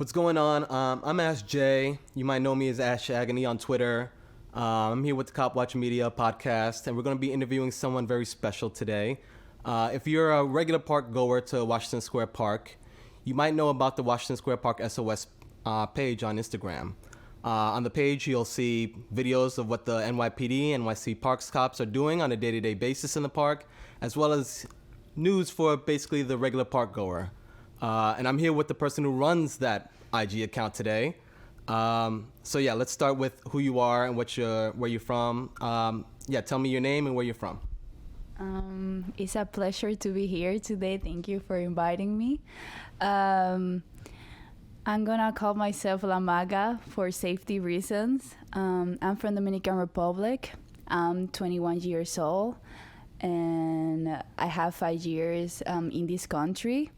What's going on? I'm Ash J. You might know me as Ash Agony on Twitter. I'm here with the Cop Watch Media podcast, and we're going to be interviewing someone very special today. If you're a regular park goer to Washington Square Park, you might know about the Washington Square Park SOS page on Instagram. On the page, you'll see videos of what the NYPD, NYC Parks cops are doing on a day-to-day basis in the park, as well as news for basically the regular park goer. And I'm here with the person who runs that IG account today. So yeah, let's start with who you are and where you're from. Tell me your name and where you're from. It's a pleasure to be here today. Thank you for inviting me. I'm gonna call myself La Maga for safety reasons. I'm from Dominican Republic. I'm 21 years old, and I have 5 years in this country.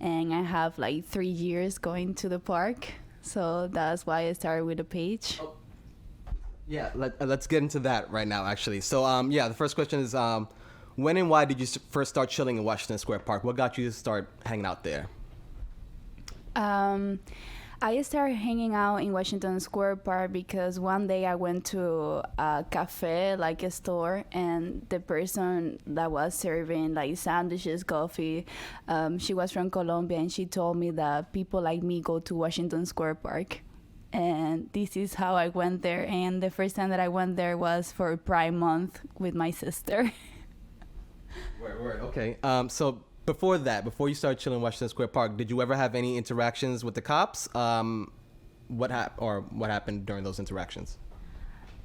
And I have like 3 years going to the park, so that's why I started with the page. Oh. Yeah, let's get into that right now, actually. So, the first question is, when and why did you first start chilling in Washington Square Park? What got you to start hanging out there? I started hanging out in Washington Square Park because one day I went to a cafe, like a store, and the person that was serving like sandwiches, coffee, she was from Colombia, and she told me that people like me go to Washington Square Park. And this is how I went there. And the first time that I went there was for Pride Month with my sister. Word. Okay. So before you started chilling in Washington Square Park, did you ever have any interactions with the cops? What happened during those interactions?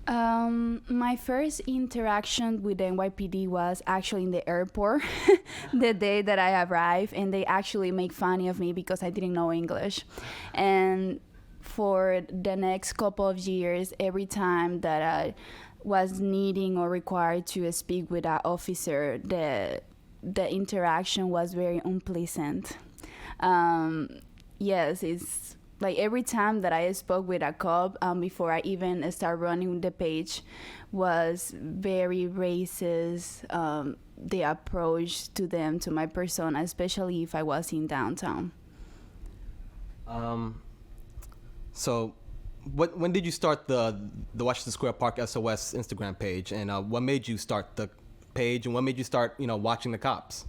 My first interaction with the NYPD was actually in the airport the day that I arrived, and they actually make fun of me because I didn't know English. And for the next couple of years, every time that I was needing or required to speak with an officer, the interaction was very unpleasant. Yes, it's like every time that I spoke with a cop before I even start running the page was very racist. The approach to them, to my persona, especially if I was in downtown. So when did you start the Washington Square Park SOS Instagram page, and what made you start the page, and what made you start watching the cops?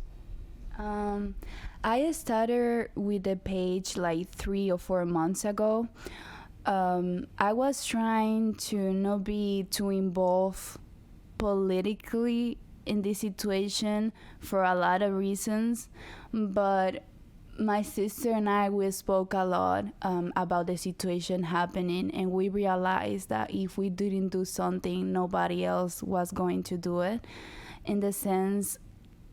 I started with the page like 3 or 4 months ago. I was trying to not be too involved politically in this situation for a lot of reasons, but my sister and we spoke a lot about the situation happening, and we realized that if we didn't do something, nobody else was going to do it, in the sense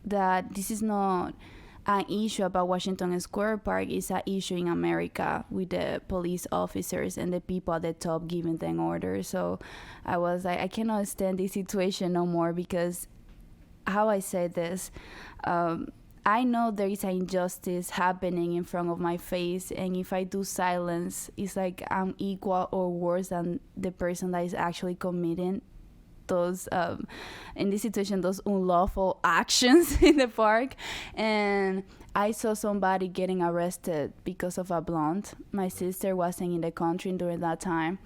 that this is not an issue about Washington Square Park. It's an issue in America with the police officers and the people at the top giving them orders. So I was like, I cannot stand this situation no more, because how I say this, I know there is an injustice happening in front of my face, and if I do silence, it's like I'm equal or worse than the person that is actually committing those, in this situation, those unlawful actions in the park. And I saw somebody getting arrested because of a blunt. My sister wasn't in the country during that time,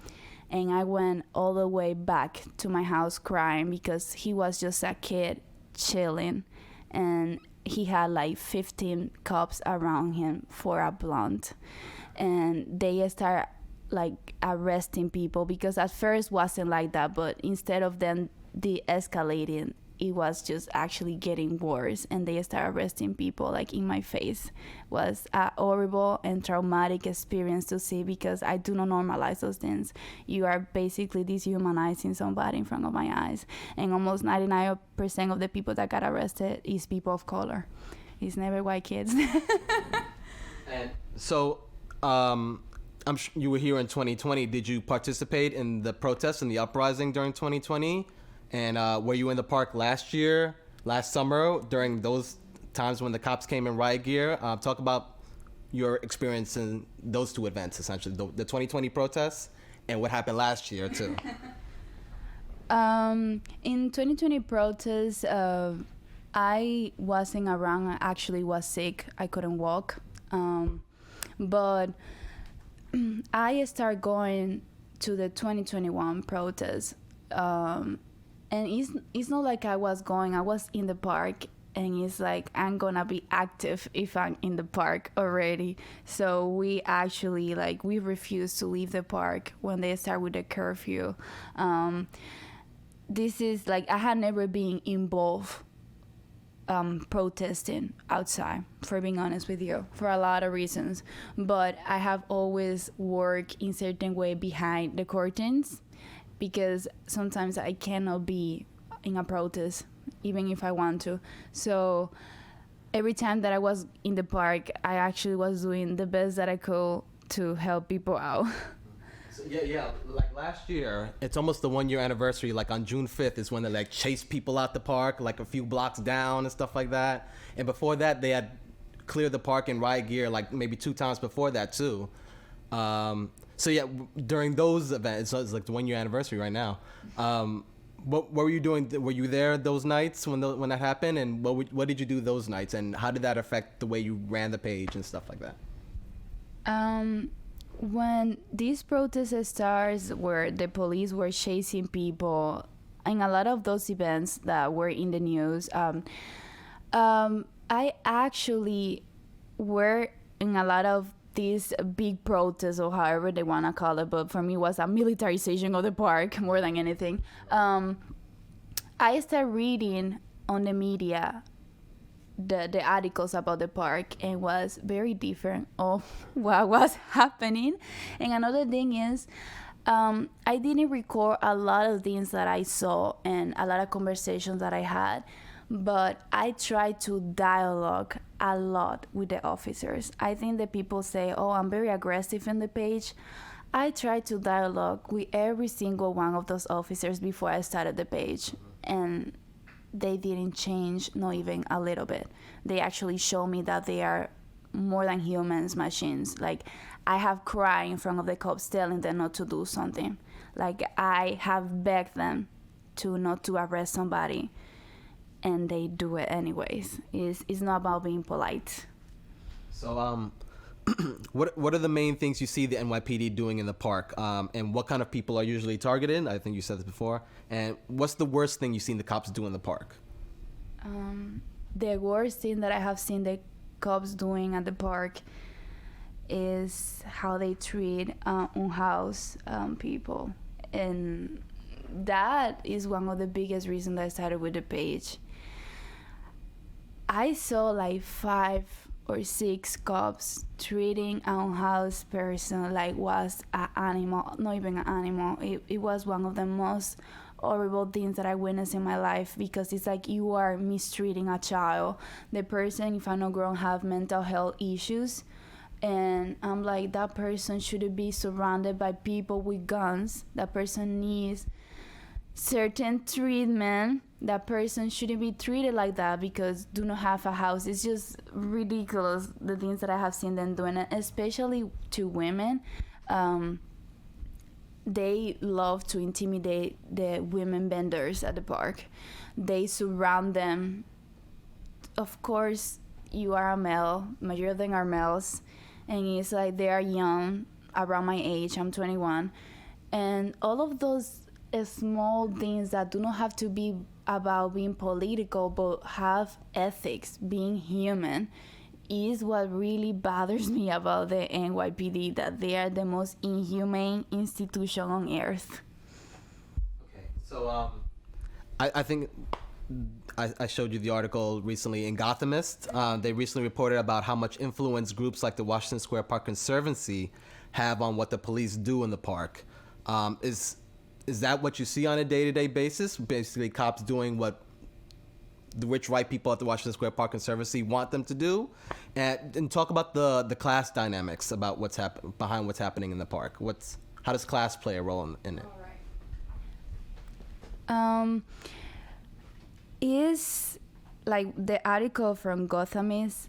and I went all the way back to my house crying because he was just a kid chilling, and he had like 15 cops around him for a blunt, and they start like arresting people, because at first wasn't like that, but instead of them de-escalating, it was just actually getting worse, and they start arresting people like in my face. Was a horrible and traumatic experience to see, because I do not normalize those things. You are basically dehumanizing somebody in front of my eyes, and almost 99% of the people that got arrested is people of color. It's never white kids. And so you were here in 2020. Did you participate in the protests and the uprising during 2020? And were you in the park last summer, during those times when the cops came in riot gear? Talk about your experience in those two events, essentially, the 2020 protests and what happened last year, too. In 2020 protests, I wasn't around. I actually was sick. I couldn't walk. But I started going to the 2021 protest, and it's not like I was going. I was in the park, and it's like I'm gonna be active if I'm in the park already. So we actually we refused to leave the park when they start with the curfew. This is like I had never been involved protesting outside, for being honest with you, for a lot of reasons. But I have always worked in certain way behind the curtains, because sometimes I cannot be in a protest even if I want to. So every time that I was in the park, I actually was doing the best that I could to help people out. So, yeah. Like last year, it's almost the 1 year anniversary. Like on June 5th is when they like chase people out the park, like a few blocks down and stuff like that. And before that, they had cleared the park in riot gear, like maybe 2 times before that too. So yeah, during those events, so it's like the 1 year anniversary right now. What were you doing? Were you there those nights when that happened? And what did you do those nights? And how did that affect the way you ran the page and stuff like that? When these protests starts, where the police were chasing people, in a lot of those events that were in the news, I actually were in a lot of these big protests, or however they want to call it, but for me it was a militarization of the park more than anything. I started reading on the media the articles about the park, and was very different of what was happening. And another thing is, I didn't record a lot of things that I saw and a lot of conversations that I had, but I tried to dialogue a lot with the officers. I think that people say, oh, I'm very aggressive in the page. I tried to dialogue with every single one of those officers before I started the page, and they didn't change, not even a little bit. They actually show me that they are more than humans, machines. Like, I have cried in front of the cops telling them not to do something. Like, I have begged them to not to arrest somebody, and they do it anyways. It's not about being polite. So what are the main things you see the NYPD doing in the park, and what kind of people are usually targeted? I think you said this before. And what's the worst thing you've seen the cops do in the park? The worst thing that I have seen the cops doing at the park is how they treat unhoused people. And that is one of the biggest reasons that I started with the page. I saw like 5 or 6 cops treating an unhoused person like was an animal, not even an animal. It was one of the most horrible things that I witnessed in my life, because it's like you are mistreating a child. The person, if I'm not grown, have mental health issues, and I'm like, that person shouldn't be surrounded by people with guns. That person needs certain treatment. That person shouldn't be treated like that because do not have a house. It's just ridiculous, the things that I have seen them doing, especially to women. They love to intimidate the women vendors at the park. They surround them. Of course, you are a male, majority of them are males, and it's like they are young, around my age, I'm 21, and all of those small things that do not have to be about being political but have ethics, being human, is what really bothers me about the NYPD, that they are the most inhumane institution on earth. Okay, so I think I showed you the article recently in Gothamist. They recently reported about how much influence groups like the Washington Square Park Conservancy have on what the police do in the park. Is that what you see on a day-to-day basis? Basically, cops doing what the rich white people at the Washington Square Park Conservancy want them to do, and talk about the class dynamics about behind what's happening in the park. How does class play a role in it? All right. Is like the article from Gothamist.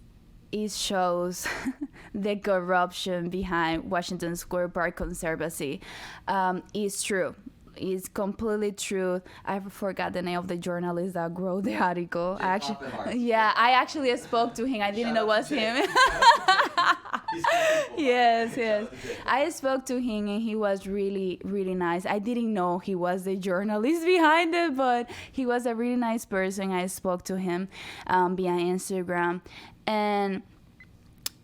It shows the corruption behind Washington Square Park Conservancy. It's true. It's completely true. I forgot the name of the journalist that wrote the article. I actually spoke to him. I didn't know it was him. He's cool people. Yes, Shout yes. out to Jay. I spoke to him and he was really, really nice. I didn't know he was the journalist behind it, but he was a really nice person. I spoke to him via Instagram. And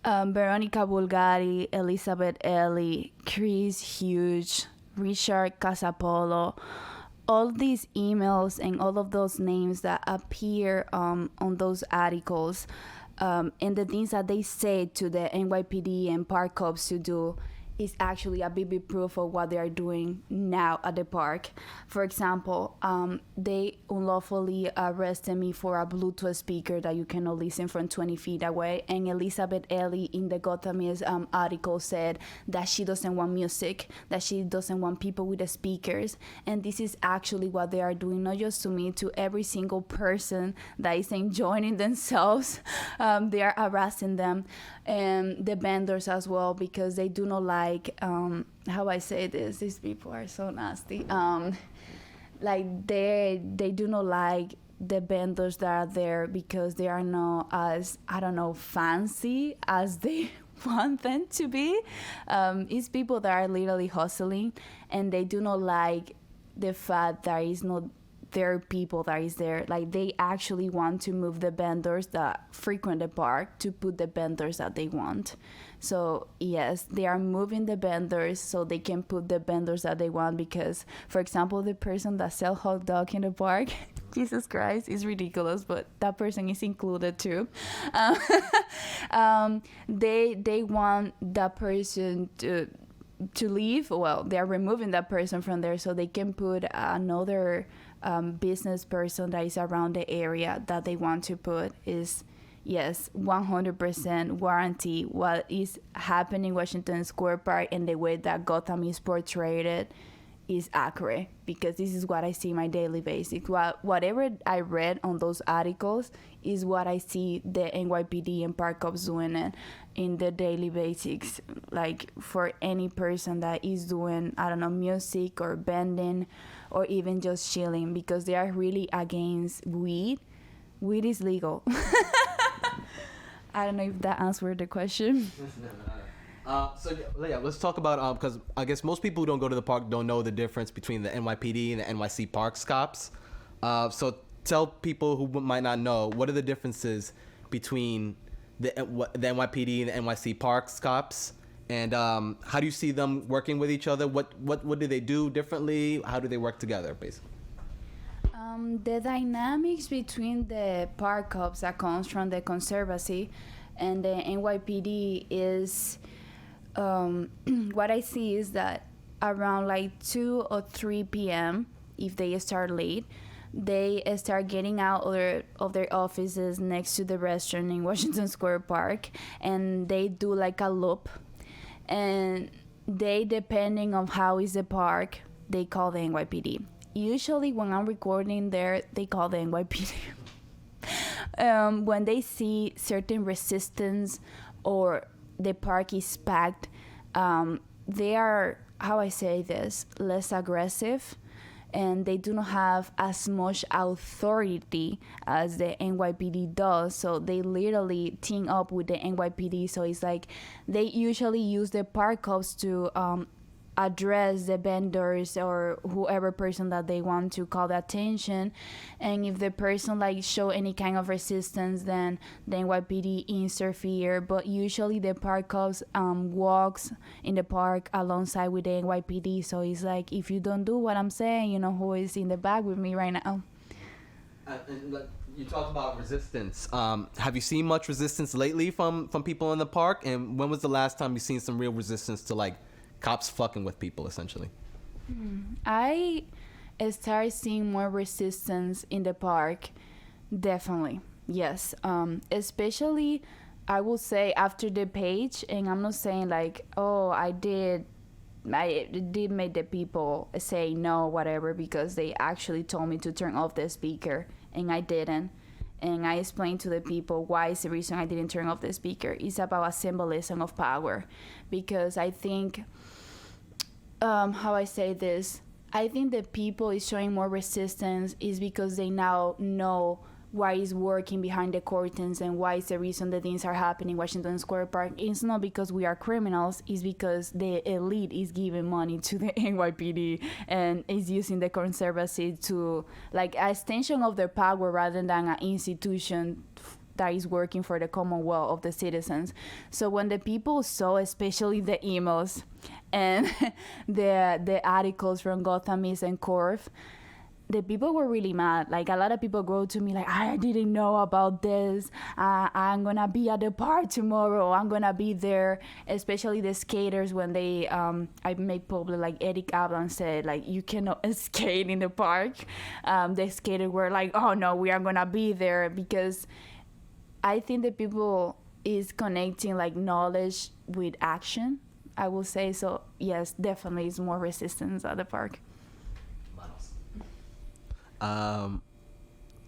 Veronica Bulgari, Elizabeth Ellie, Chris Hughes, Richard Casapolo, all these emails and all of those names that appear on those articles, and the things that they say to the NYPD and park cops to do is actually a big proof of what they are doing now at the park. For example, they unlawfully arrested me for a Bluetooth speaker that you cannot listen from 20 feet away. And Elizabeth Ellie in the Gothamist article said that she doesn't want music, that she doesn't want people with the speakers. And this is actually what they are doing, not just to me, to every single person that is enjoying themselves. They are harassing them, and the vendors as well, because they do not like how I say this. These people are so nasty. Like they do not like the vendors that are there because they are not as, I don't know, fancy as they want them to be. It's people that are literally hustling, and they do not like the fact that is not their people that is there. Like they actually want to move the vendors that frequent the park to put the vendors that they want. So yes, they are moving the vendors so they can put the vendors that they want, because for example, the person that sell hot dog in the park, Jesus Christ, is ridiculous, but that person is included too. They want that person to leave. Well, they are removing that person from there so they can put another business person that is around the area that they want to put. Is yes, 100% warranty what is happening in Washington Square Park, and the way that Gotham is portrayed is accurate, because this is what I see on my daily basis. Whatever I read on those articles is what I see the NYPD and park cops doing it in the daily basics. Like for any person that is doing, I don't know, music or bending or even just chilling, because they are really against weed. Weed is legal. I don't know if that answered the question. Let's talk about because I guess most people who don't go to the park don't know the difference between the NYPD and the NYC Parks cops. So tell people who might not know, what are the differences between the NYPD and the NYC Parks cops, and how do you see them working with each other? What do they do differently? How do they work together, basically? The dynamics between the park cops that comes from the Conservancy and the NYPD is, what I see is that around like 2 or 3 p.m., if they start late, they start getting out of their offices next to the restaurant in Washington Square Park, and they do like a loop. And they, depending on how is the park, they call the NYPD. Usually when I'm recording there, they call the NYPD. When they see certain resistance or the park is packed, they are, how I say this, less aggressive, and they do not have as much authority as the NYPD does. So they literally team up with the NYPD. So it's like they usually use the park cops to address the vendors or whoever person that they want to call the attention. And if the person like show any kind of resistance, then the NYPD interfere. But usually the park cops walks in the park alongside with the NYPD. So it's like, if you don't do what I'm saying, you know who is in the back with me right now. You talked about resistance. Have you seen much resistance lately from people in the park? And when was the last time you seen some real resistance to like cops fucking with people, essentially? I started seeing more resistance in the park, definitely, yes. Especially, I will say after the page, and I'm not saying like, oh, I did make the people say no, whatever, because they actually told me to turn off the speaker, and I didn't. And I explained to the people why is the reason I didn't turn off the speaker. It's about a symbolism of power, because I think, how I say this, I think the people is showing more resistance is because they now know why is working behind the curtains and why is the reason that things are happening in Washington Square Park. It's not because we are criminals, it's because the elite is giving money to the NYPD and is using the conservancy to like an extension of their power rather than an institution that is working for the commonwealth of the citizens. So when the people saw, especially the emails and the articles from Gotham East and Corv, the people were really mad. Like, a lot of people go to me like, I didn't know about this. I'm gonna be at the park tomorrow. I'm gonna be there. Especially the skaters, when they I made public, like Eric Ablan said, like, you cannot skate in the park. The skaters were like, oh no, we are gonna be there, because I think the people is connecting like knowledge with action, I will say. So yes, definitely is more resistance at the park.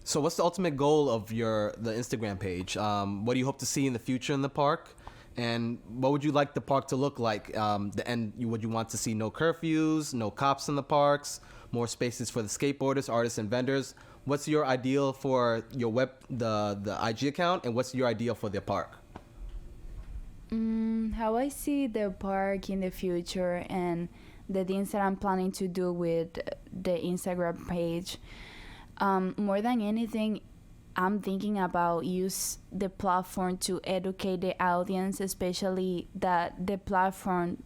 So what's the ultimate goal of the Instagram page? What do you hope to see in the future in the park? And what would you like the park to look like? Would you want to see no curfews, no cops in the parks, more spaces for the skateboarders, artists, and vendors? What's your ideal for your the IG account, and what's your ideal for the park? How I see the park in the future and the things that I'm planning to do with the Instagram page. More than anything, I'm thinking about use the platform to educate the audience, especially that the platform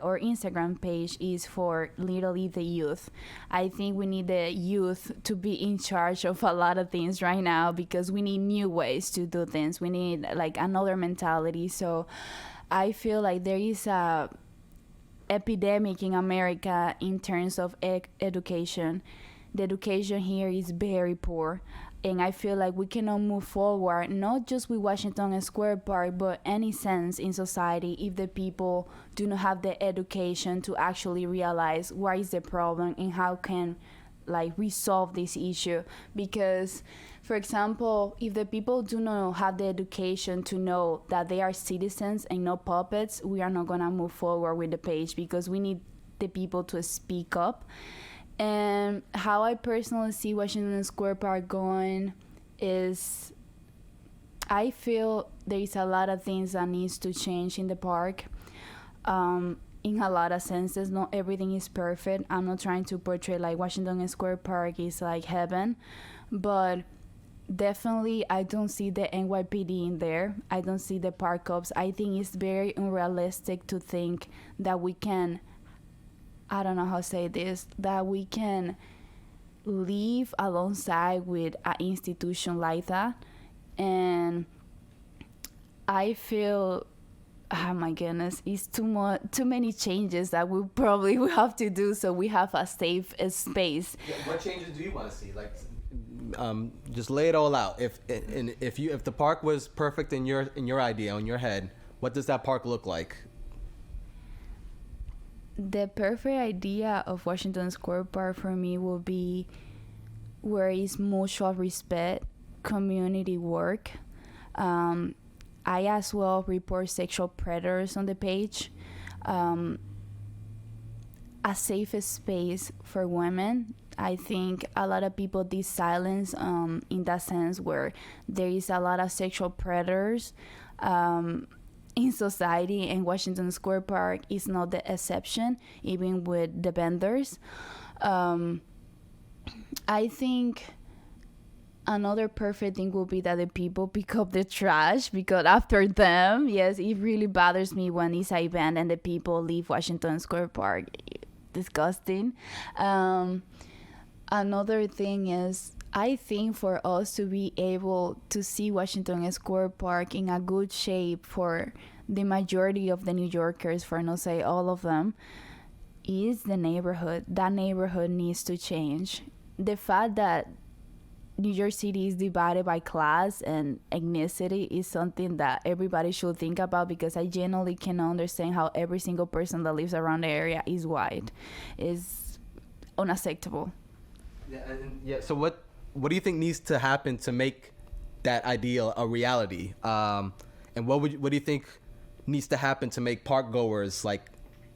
or Instagram page is for literally the youth. I think we need the youth to be in charge of a lot of things right now, because we need new ways to do things. We need like another mentality. So I feel like there is a epidemic in America in terms of education. The education here is very poor, and I feel like we cannot move forward, not just with Washington Square Park, but any sense in society, if the people do not have the education to actually realize what is the problem and how can like resolve this issue. Because, for example, if the people do not have the education to know that they are citizens and not puppets, we are not gonna move forward with the page, because we need the people to speak up. And how I personally see Washington Square Park going is, I feel there is a lot of things that needs to change in the park. In a lot of senses, not everything is perfect. I'm not trying to portray like Washington Square Park is like heaven, but definitely I don't see the NYPD in there. I don't see the park cops. I think it's very unrealistic to think that we can, I don't know how to say this, that we can live alongside with an institution like that. And I feel, oh my goodness, it's too many changes that we probably will have to do so we have a safe space. Yeah, what changes do you want to see? Like, just lay it all out. If the park was perfect in your idea, in your head, what does that park look like? The perfect idea of Washington Square Park for me will be where is mutual respect, community work. I as well report sexual predators on the page. A safe space for women. I think a lot of people did silence in that sense, where there is a lot of sexual predators in society, and Washington Square Park is not the exception, even with the vendors. I think another perfect thing will be that the people pick up the trash, because after them, yes, it really bothers me when it's an event and the people leave Washington Square Park. Disgusting. Another thing is, I think for us to be able to see Washington Square Park in a good shape for the majority of the New Yorkers, for not say all of them, is the neighborhood. That neighborhood needs to change. The fact that New York City is divided by class and ethnicity is something that everybody should think about, because I genuinely cannot understand how every single person that lives around the area is white. It's unacceptable. So what do you think needs to happen to make that ideal a reality? And what do you think needs to happen to make park goers like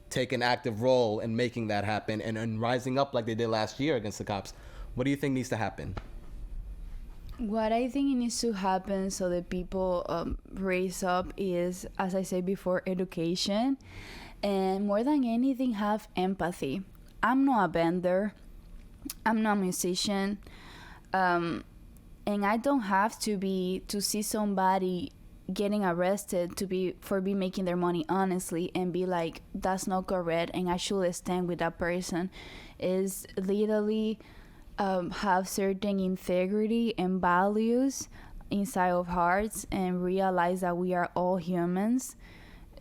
take an active role in making that happen and rising up like they did last year against the cops? What do you think needs to happen? What I think it needs to happen so that people raise up is, as I said before, education, and more than anything, have empathy. I'm not a bender. I'm not a musician. And I don't have to see somebody getting arrested for be making their money honestly and be like, that's not correct and I should stand with that person. Is literally have certain integrity and values inside of hearts and realize that we are all humans.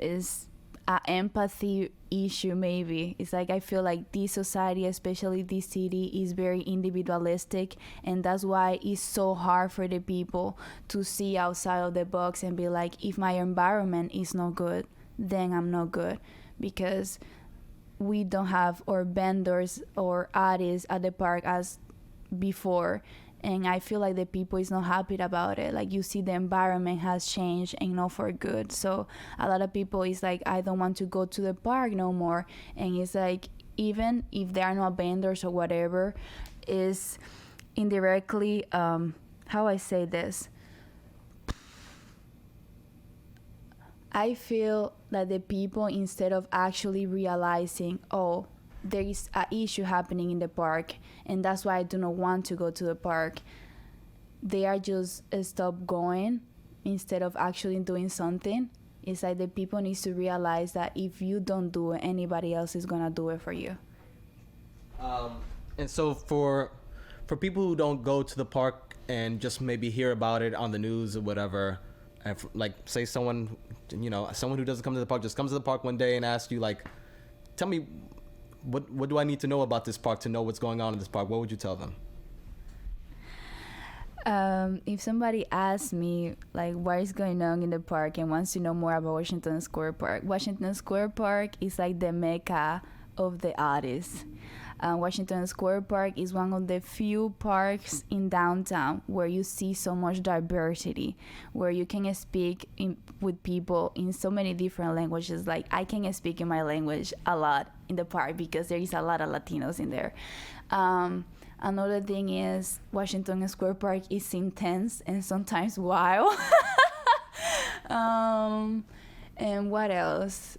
Is an empathy issue. Maybe it's like I feel like this society, especially this city, is very individualistic, and that's why it's so hard for the people to see outside of the box and be like, if my environment is not good, then I'm not good, because we don't have our vendors or artists at the park as before. And I feel like the people is not happy about it. Like, you see the environment has changed and not for good. So a lot of people is like, I don't want to go to the park no more. And it's like, even if there are no vendors or whatever, is indirectly how I say this, I feel that the people, instead of actually realizing, oh, there is an issue happening in the park and that's why I do not want to go to the park, they are just stop going instead of actually doing something. It's like the people need to realize that if you don't do it, anybody else is gonna do it for you. And so for people who don't go to the park and just maybe hear about it on the news or whatever, like say someone who doesn't come to the park just comes to the park one day and asks you, like, tell me, what do I need to know about this park to know what's going on in this park? What would you tell them? If somebody asks me like what is going on in the park and wants to know more about Washington Square Park, Washington Square Park is like the mecca of the artists. Washington Square Park is one of the few parks in downtown where you see so much diversity, where you can speak with people in so many different languages. Like, I can speak in my language a lot in the park because there is a lot of Latinos in there. Another thing is Washington Square Park is intense and sometimes wild. And what else?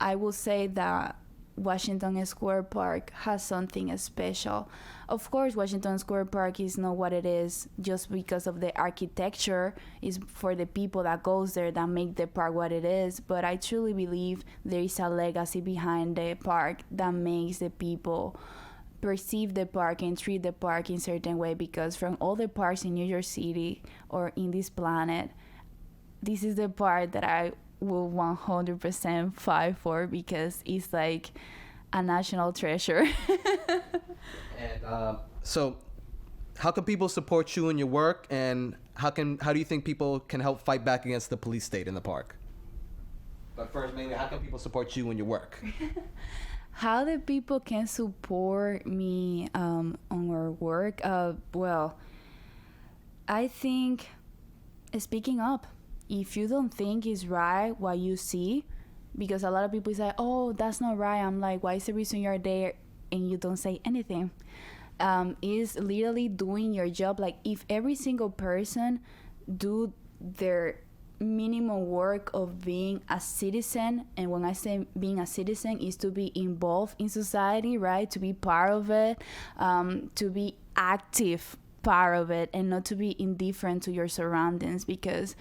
I will say that Washington Square Park has something special. Of course, Washington Square Park is not what it is just because of the architecture. It's for the people that goes there that make the park what it is. But I truly believe there is a legacy behind the park that makes the people perceive the park and treat the park in a certain way, because from all the parks in New York City or in this planet, this is the park that I will 100% fight for, because it's like a national treasure. And so how can people support you in your work, and how do you think people can help fight back against the police state in the park? But first, maybe, how can people support you in your work? How the people can support me on our work? Well, I think speaking up. If you don't think it's right what you see, because a lot of people say, oh, that's not right. I'm like, why is the reason you're there and you don't say anything? Is literally doing your job. Like, if every single person do their minimum work of being a citizen, and when I say being a citizen is to be involved in society, right? To be part of it, to be active part of it, and not to be indifferent to your surroundings, because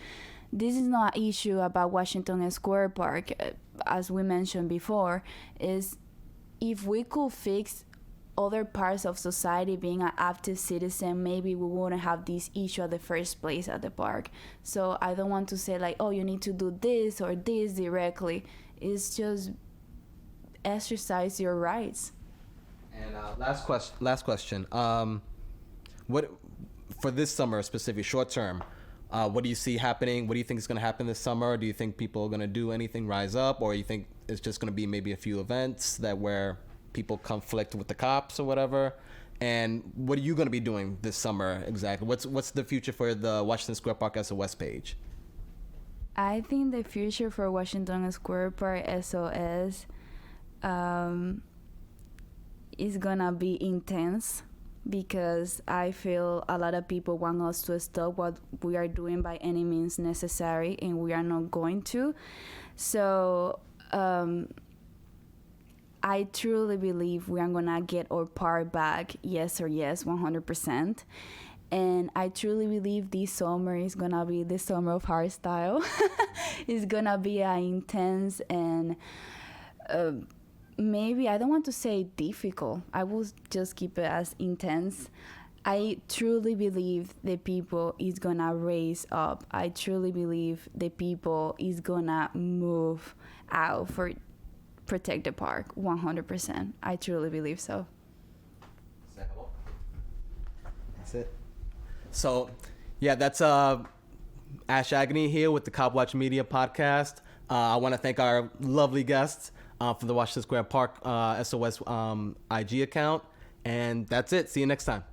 this is not an issue about Washington Square Park. As we mentioned before, is if we could fix other parts of society being an active citizen, maybe we wouldn't have this issue at the first place at the park. So I don't want to say like, oh, you need to do this or this directly. It's just exercise your rights. And last question. What for this summer, specific short term? What do you see happening? What do you think is going to happen this summer? Do you think people are going to do anything, rise up, or you think it's just going to be maybe a few events that where people conflict with the cops or whatever? And what are you going to be doing this summer exactly? What's the future for the Washington Square Park SOS page? I think the future for Washington Square Park SOS is gonna be intense, because I feel a lot of people want us to stop what we are doing by any means necessary, and we are not going to. So I truly believe we are gonna get our part back, yes or yes, 100%. And I truly believe this summer is gonna be the summer of hardstyle. It's gonna be an intense and maybe, I don't want to say difficult, I will just keep it as intense. I truly believe the people is gonna raise up. I truly believe the people is gonna move out for protect the park 100%. I truly believe so. That's it. So, yeah, that's Ash Agony here with the Cop Watch Media podcast. I want to thank our lovely guests for the Washington Square Park SOS IG account. And that's it. See you next time.